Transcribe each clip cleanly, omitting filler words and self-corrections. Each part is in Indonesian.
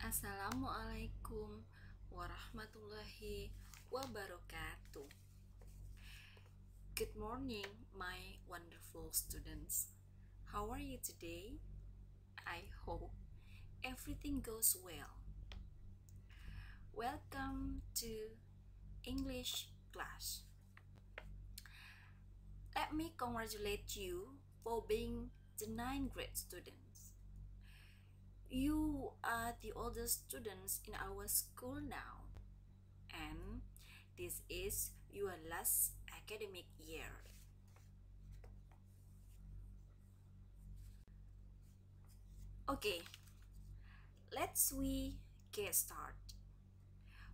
Assalamualaikum warahmatullahi wabarakatuh. Good morning, my wonderful students. How are you today? I hope everything goes well. Welcome to English class. Let me congratulate you for being the 9th grade students. You are the oldest students in our school now, and this is your last academic year. Okay, let's get started.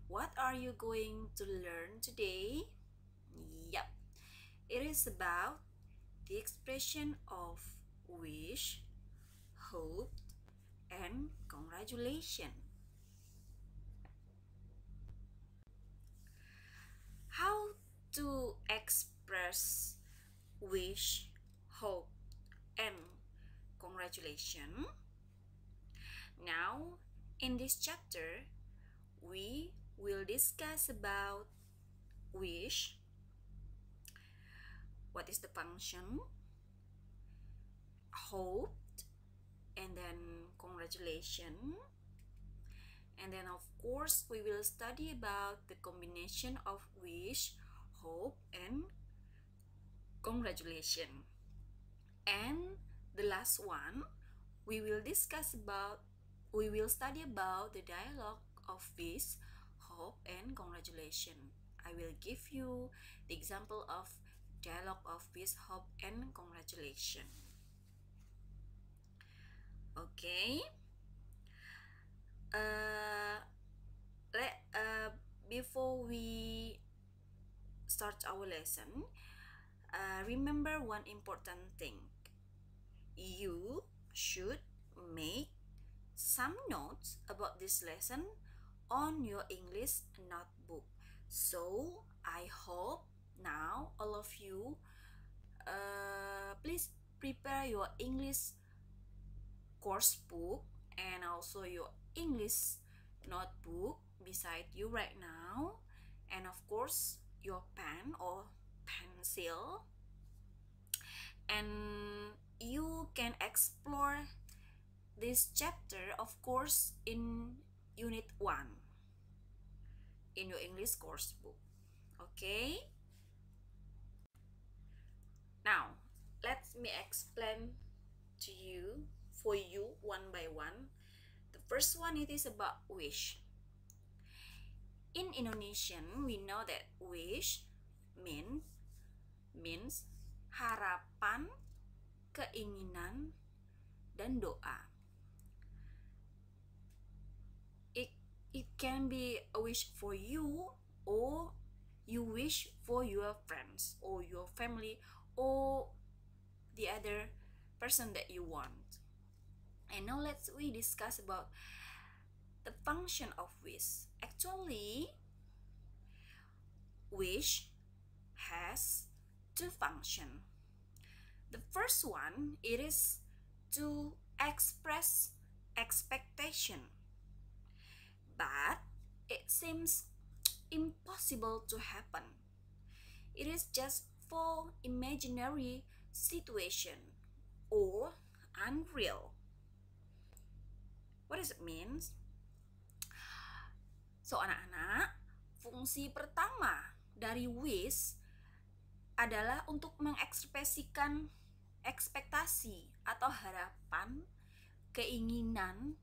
What are you going to learn today? Yep, it is about the expression of wish, hope, and congratulation. How to express wish, hope, and congratulation? Now, in this chapter, we will discuss about wish, what is the function, hope, and then congratulation. And then of course we will study about the combination of wish, hope, and congratulation. And the last one, we will study about the dialogue of wish, hope, and congratulation. I will give you the example of dialogue of wish, hope, and congratulation. Okay. Before we start our lesson, remember one important thing. You should make some notes about this lesson on your English notebook. So I hope now all of you please prepare your English course book and also your English notebook beside you right now, and of course your pen or pencil, and you can explore this chapter of course in unit 1 in your English course book. Okay, now let me explain to you one by one. The first one, it is about wish. In Indonesian, we know that wish means harapan, keinginan, dan doa. It can be a wish for you, or you wish for your friends or your family or the other person that you want. And now we discuss about the function of wish. Actually, wish has two functions. The first one, it is to express expectation, but it seems impossible to happen. It is just for imaginary situation or unreal. What does it mean? So anak-anak, fungsi pertama dari wish adalah untuk mengekspresikan ekspektasi atau harapan, keinginan,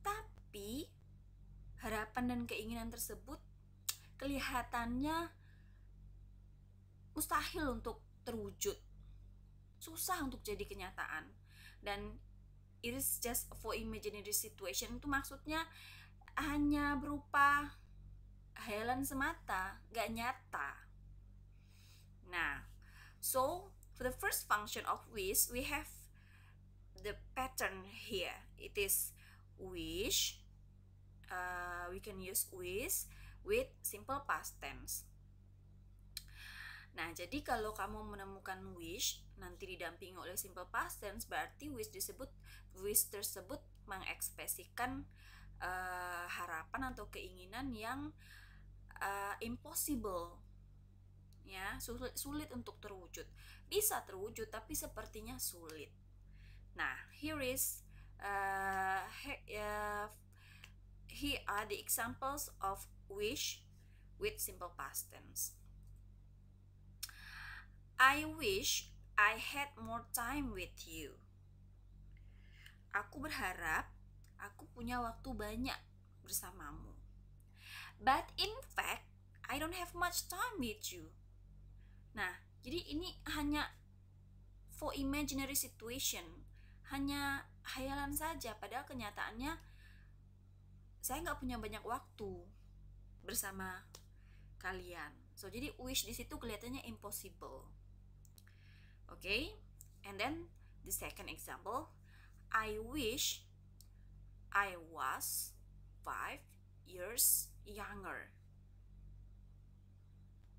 tapi harapan dan keinginan tersebut kelihatannya mustahil untuk terwujud, susah untuk jadi kenyataan, dan it is just for imaginary situation. Itu maksudnya hanya berupa hayalan semata, gak nyata. Nah, so for the first function of wish, we have the pattern here. It is wish. We can use wish with simple past tense. Nah, jadi kalau kamu menemukan wish nanti didampingi oleh simple past tense, berarti wish tersebut mengekspresikan harapan atau keinginan yang impossible, ya, sulit untuk terwujud. Bisa terwujud tapi sepertinya sulit. Nah, here are the examples of wish with simple past tense. I wish I had more time with you. Aku berharap aku punya waktu banyak bersamamu. But in fact, I don't have much time with you. Nah, jadi ini hanya for imaginary situation, hanya hayalan saja, padahal kenyataannya saya nggak punya banyak waktu bersama kalian. So, jadi wish di situ kelihatannya impossible. Okay? And then the second example, I wish I was 5 years younger.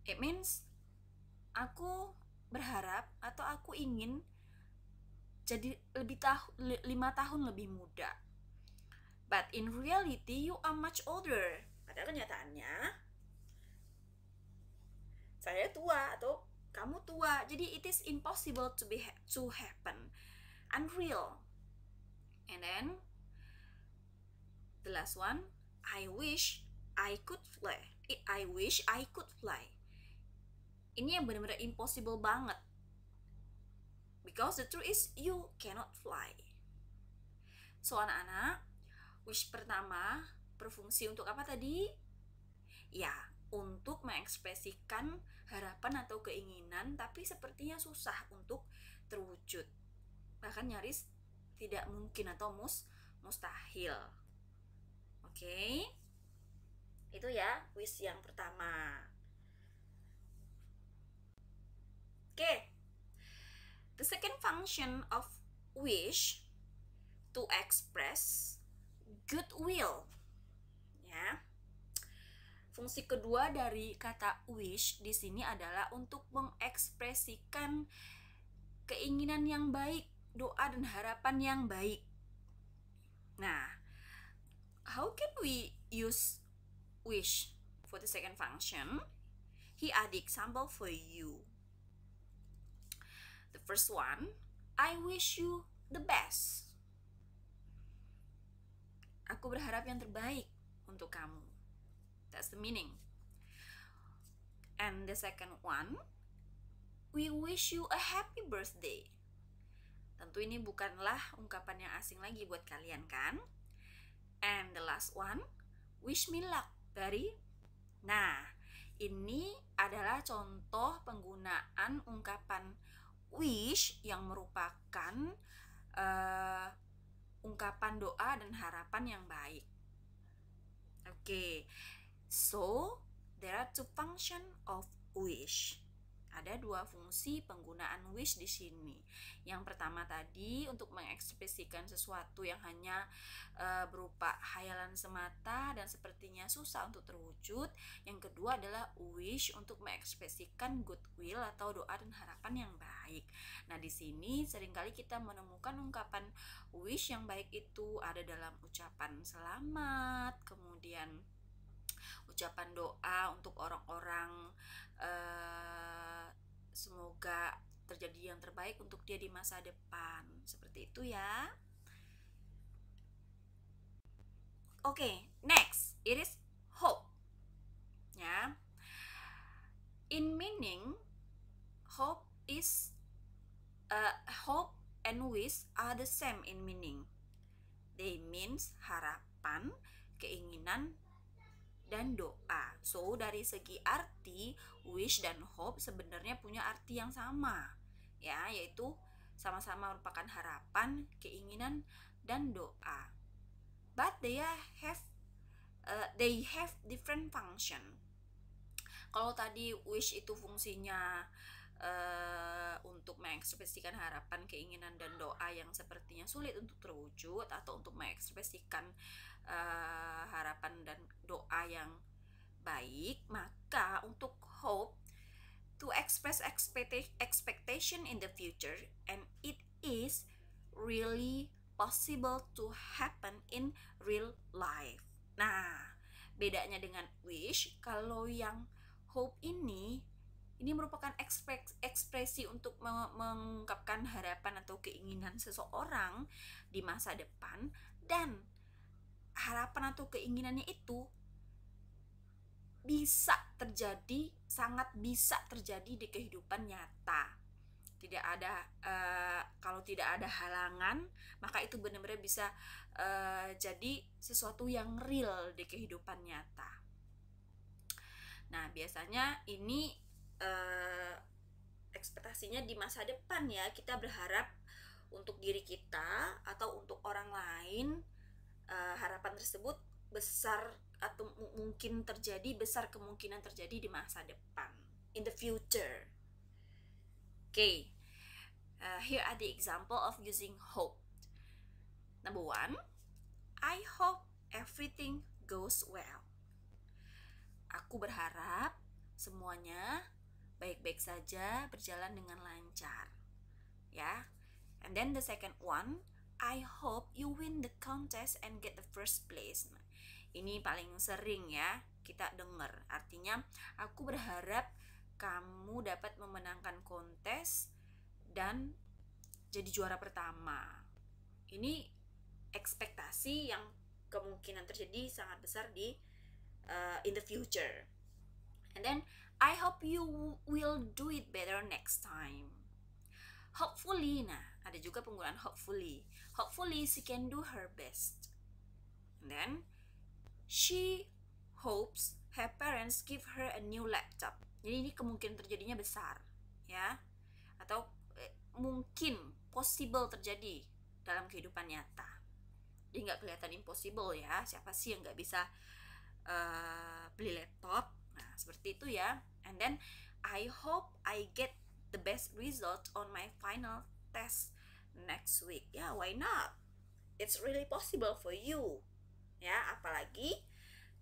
It means aku berharap atau aku ingin jadi 5 tahun lebih muda. But in reality you are much older. Padahal kenyataannya saya tua atau kamu tua. Jadi it is impossible to happen. Unreal. And then the last one, I wish I could fly. I wish I could fly. Ini yang benar-benar impossible banget. Because the truth is you cannot fly. So anak-anak, wish pertama berfungsi untuk apa tadi? Ya, untuk mengekspresikan harapan atau keinginan, tapi sepertinya susah untuk terwujud. Bahkan nyaris tidak mungkin atau mustahil. Oke? Itu ya wish yang pertama. Oke. The second function of wish to express goodwill. Ya. Fungsi kedua dari kata wish di sini adalah untuk mengekspresikan keinginan yang baik, doa dan harapan yang baik. Nah, how can we use wish for the second function? Here are the example for you. The first one, I wish you the best. Aku berharap yang terbaik untuk kamu. That's the meaning. And the second one, we wish you a happy birthday. Tentu ini bukanlah ungkapan yang asing lagi buat kalian kan? And the last one, wish me luck, Barry. Nah, ini adalah contoh penggunaan ungkapan wish yang merupakan ungkapan doa dan harapan yang baik. Okay, so there are two functions of wish. Ada 2 fungsi penggunaan wish di sini. Yang pertama tadi untuk mengekspresikan sesuatu yang hanya berupa hayalan semata dan sepertinya susah untuk terwujud. Yang kedua adalah wish untuk mengekspresikan goodwill atau doa dan harapan yang baik. Nah, di sini seringkali kita menemukan ungkapan wish yang baik itu ada dalam ucapan selamat, kemudian ucapan doa untuk orang-orang semoga terjadi yang terbaik untuk dia di masa depan. Seperti itu ya. Oke, next it is hope. Ya. In meaning, hope and wish are the same in meaning. They means harapan, keinginan, dan doa. So, dari segi arti, wish dan hope sebenarnya punya arti yang sama, ya, yaitu sama-sama merupakan harapan, keinginan, dan doa. But they have different function. Kalau tadi wish itu fungsinya untuk mengekspresikan harapan, keinginan, dan doa yang sepertinya sulit untuk terwujud, atau untuk mengekspresikan harapan dan doa yang baik, maka untuk hope to express expectation in the future and it is really possible to happen in real life. Nah, bedanya dengan wish, kalau yang hope ini merupakan ekspresi untuk mengungkapkan harapan atau keinginan seseorang di masa depan, dan harapan atau keinginannya itu bisa terjadi, sangat bisa terjadi di kehidupan nyata. Tidak ada kalau tidak ada halangan, maka itu benar-benar bisa jadi sesuatu yang real di kehidupan nyata. Nah, biasanya ini ekspektasinya di masa depan ya. Kita berharap untuk diri kita atau untuk orang lain, harapan tersebut besar atau mungkin terjadi, besar kemungkinan terjadi di masa depan, in the future. Okay, here are the example of using hope. Number 1, I hope everything goes well. Aku berharap semuanya baik-baik saja, berjalan dengan lancar. Ya. And then the second one, I hope you win the contest and get the first place. Nah, ini paling sering ya kita dengar. Artinya, aku berharap kamu dapat memenangkan kontes dan jadi juara pertama. Ini ekspektasi yang kemungkinan terjadi sangat besar di in the future. And then, I hope you will do it better next time. Hopefully, nah ada juga penggunaan hopefully. Hopefully she can do her best. And then, she hopes her parents give her a new laptop. Jadi ini kemungkinan terjadinya besar, ya. Atau mungkin possible terjadi dalam kehidupan nyata. Jadi nggak kelihatan impossible ya. Siapa sih yang nggak bisa beli laptop? Nah, seperti itu ya. And then, I hope I get the best result on my final test next week. Ya, why not? It's really possible for you. Ya, apalagi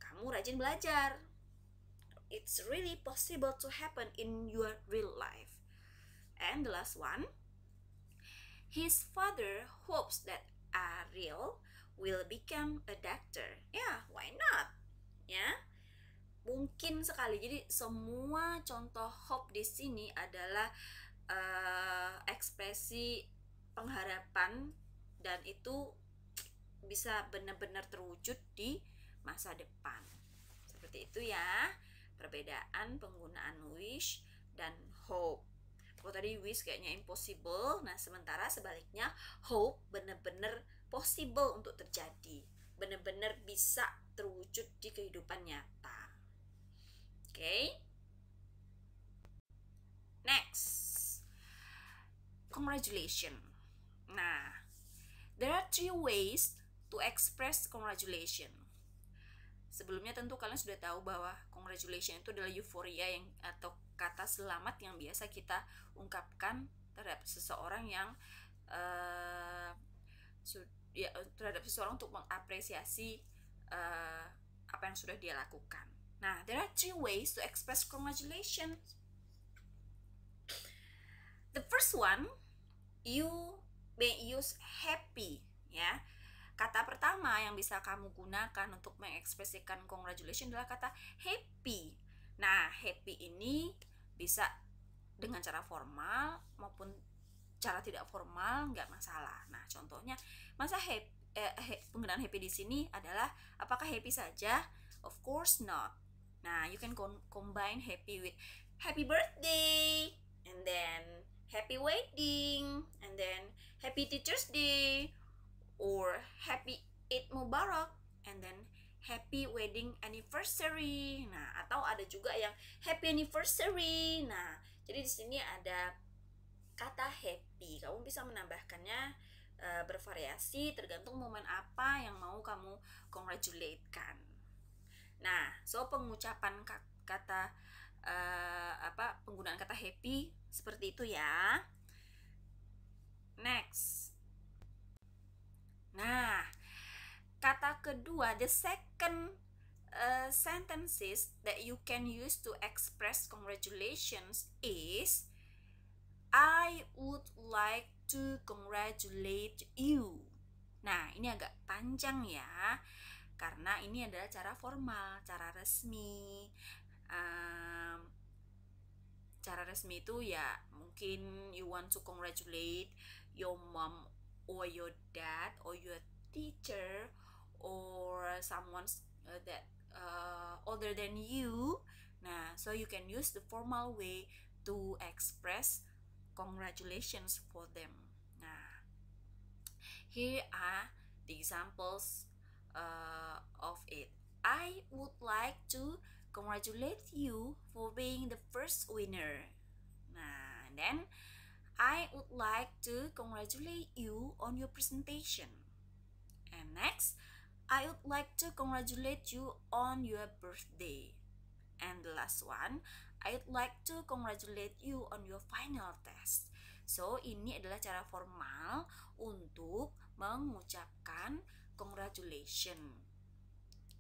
kamu rajin belajar. It's really possible to happen in your real life. And the last one, his father hopes that Ariel will become a doctor. Ya, why not? Ya, mungkin sekali. Jadi semua contoh hope di sini adalah ekspresi pengharapan, dan itu bisa benar-benar terwujud di masa depan. Seperti itu ya perbedaan penggunaan wish dan hope. Kalau tadi wish kayaknya impossible, nah sementara sebaliknya hope benar-benar possible untuk terjadi, benar-benar bisa terwujud di kehidupan nyata. Okay. Next, congratulations. Nah, there are 3 ways to express congratulations. Sebelumnya tentu kalian sudah tahu bahwa congratulations itu adalah euforia yang atau kata selamat yang biasa kita ungkapkan terhadap seseorang yang terhadap seseorang untuk mengapresiasi apa yang sudah dia lakukan. Nah, there are 3 ways to express congratulations. The first one, you may use happy, ya. Kata pertama yang bisa kamu gunakan untuk mengekspresikan congratulations adalah kata happy. Nah, happy ini bisa dengan cara formal maupun cara tidak formal, nggak masalah. Nah, contohnya, masa penggunaan happy di sini adalah apakah happy saja? Of course not. Nah, you can combine happy with happy birthday, and then happy wedding, and then happy Teacher's Day, or happy Eid Mubarak, and then happy wedding anniversary. Nah, atau ada juga yang happy anniversary. Nah, jadi di sini ada kata happy. Kamu bisa menambahkannya bervariasi tergantung momen apa yang mau kamu congratulate-kan. Nah, so pengucapan kata penggunaan kata happy seperti itu ya. Next. Nah, kata kedua, the second sentences that you can use to express congratulations is I would like to congratulate you. Nah, ini agak panjang ya, karena ini adalah cara formal, cara resmi. Cara resmi itu ya mungkin you want to congratulate your mom or your dad or your teacher or someone that older than you. Nah, so you can use the formal way to express congratulations for them. Nah, here are the examples of it. I would like to congratulate you for being the first winner. Nah, and then I would like to congratulate you on your presentation. And next, I would like to congratulate you on your birthday. And the last one, I would like to congratulate you on your final test. So, ini adalah cara formal untuk mengucapkan congratulation.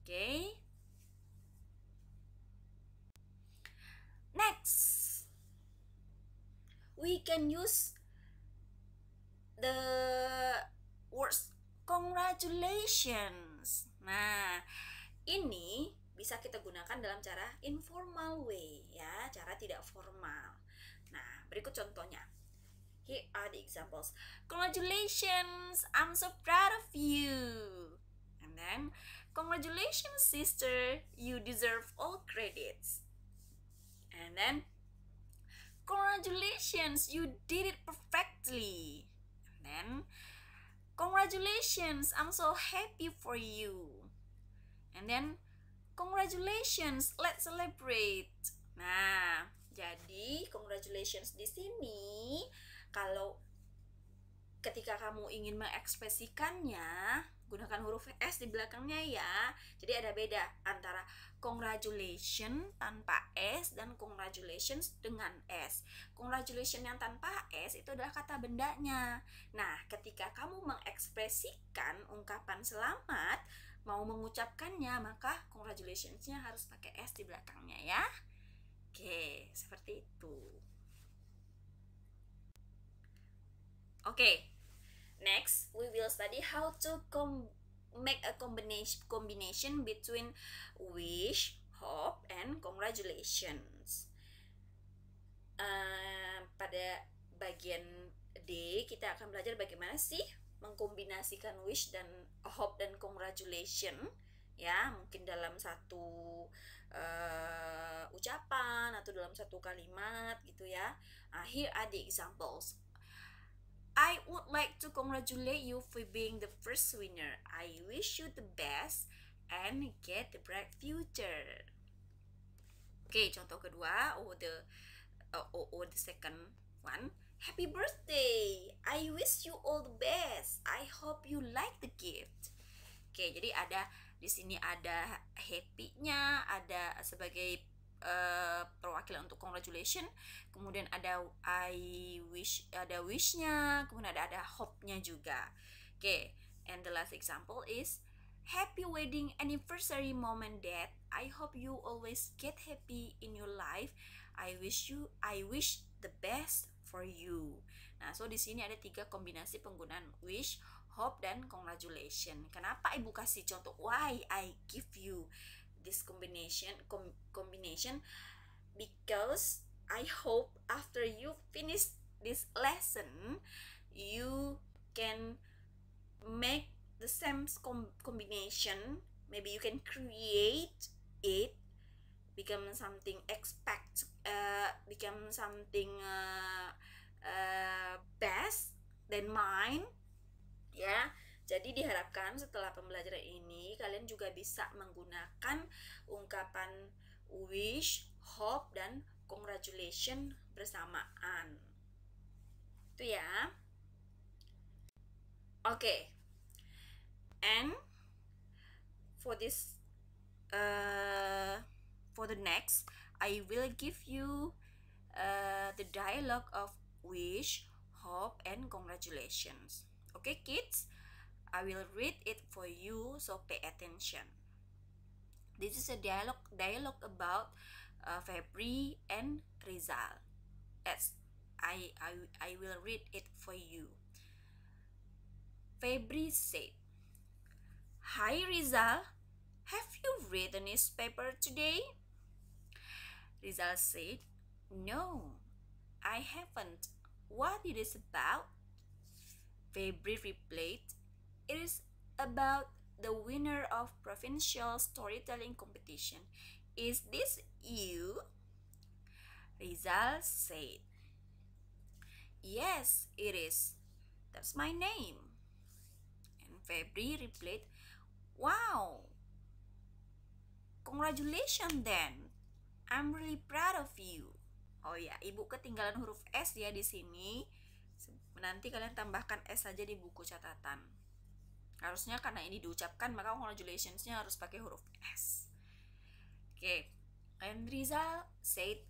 Okay? Next, we can use the words congratulations. Nah, ini bisa kita gunakan dalam cara informal way ya, cara tidak formal. Nah, berikut contohnya. Here are the examples. Congratulations, I'm so proud of you. And then, congratulations sister, you deserve all credits. And then, congratulations, you did it perfectly. And then, congratulations, I'm so happy for you. And then, congratulations, let's celebrate. Nah, jadi congratulations di sini kalau ketika kamu ingin mengekspresikannya, gunakan huruf S di belakangnya ya. Jadi ada beda antara congratulation tanpa S dan congratulations dengan S. Congratulation yang tanpa S itu adalah kata bendanya. Nah, ketika kamu mengekspresikan ungkapan selamat, mau mengucapkannya, maka congratulations-nya harus pakai S di belakangnya ya. Oke, seperti itu. Okay, next we will study how to make a combination between wish, hope, and congratulations. Pada bagian D kita akan belajar bagaimana sih mengkombinasikan wish dan hope dan congratulation ya, mungkin dalam satu ucapan atau dalam satu kalimat gitu ya. Here are the examples. I would like to congratulate you for being the first winner. I wish you the best and get the bright future. Okay, contoh kedua or the second one. Happy birthday! I wish you all the best. I hope you like the gift. Okay, jadi ada di sini ada happy-nya, ada sebagai perwakilan untuk congratulation, kemudian ada I wish, ada wish-nya, kemudian ada hope-nya juga. Okay, and the last example is happy wedding anniversary mom and dad. I hope you always get happy in your life. I wish the best for you. Nah, so di sini ada 3 kombinasi penggunaan wish, hope, dan congratulation. Kenapa ibu kasih contoh why I give you this combination because I hope after you finish this lesson you can make the same combination. Maybe you can create it become something best than mine ya. Jadi diharapkan setelah pembelajaran ini kalian juga bisa menggunakan ungkapan wish, hope, dan congratulation bersamaan. Itu ya. Oke. And for this for the next, I will give you the dialogue of wish, hope, and congratulations. Okay, kids? I will read it for you, so pay attention. This is a dialogue about Febri and Rizal. As I will read it for you. Febri said, "Hi Rizal, Have you read the newspaper today? Rizal said, No, I haven't. What it is about? Febri replied, It is about the winner of provincial storytelling competition. Is this you? Rizal said, Yes, it is. That's my name. And Febri replied, Wow, congratulations then. I'm really proud of you. Oh ya, ibu ketinggalan huruf S ya di sini. Nanti kalian tambahkan S saja di buku catatan. Harusnya karena ini diucapkan maka congratulationsnya harus pakai huruf S. Okay. And Rizal said,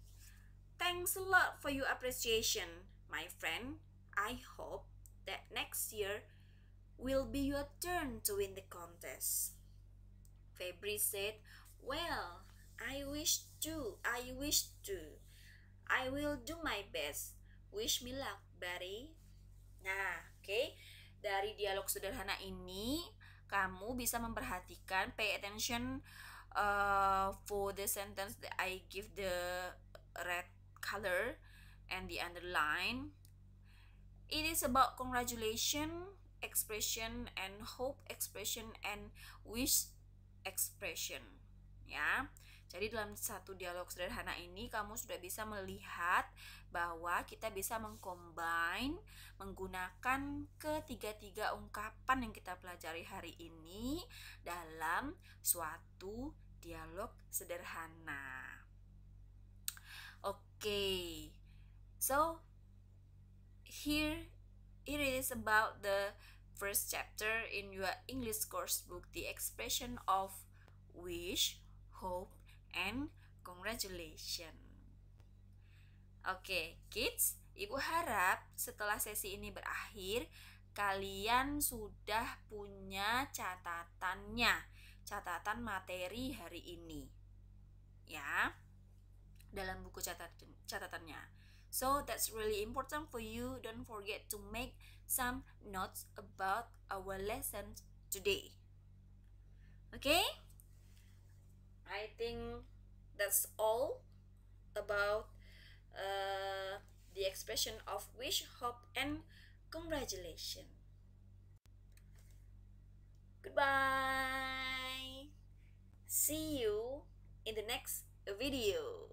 Thanks a lot for your appreciation, my friend. I hope that next year will be your turn to win the contest. Febri said, Well, I wish to. I will do my best. Wish me luck, buddy. Nah, oke. Dari dialog sederhana ini, kamu bisa memperhatikan, pay attention for the sentence that I give the red color and the underline. It is about congratulation expression and hope expression and wish expression. Ya. Jadi dalam satu dialog sederhana ini kamu sudah bisa melihat bahwa kita bisa mengcombine menggunakan ketiga-tiga ungkapan yang kita pelajari hari ini dalam suatu dialog sederhana. Okay. So here it is about the first chapter in your English course book, the expression of wish, hope, and congratulation. Oke, kids, ibu harap setelah sesi ini berakhir, kalian sudah punya catatannya, catatan materi hari ini, ya, dalam buku catatannya. So that's really important for you. Don't forget to make some notes about our lesson today. Okay? I think that's all about the expression of wish, hope, and congratulation. Goodbye. See you in the next video.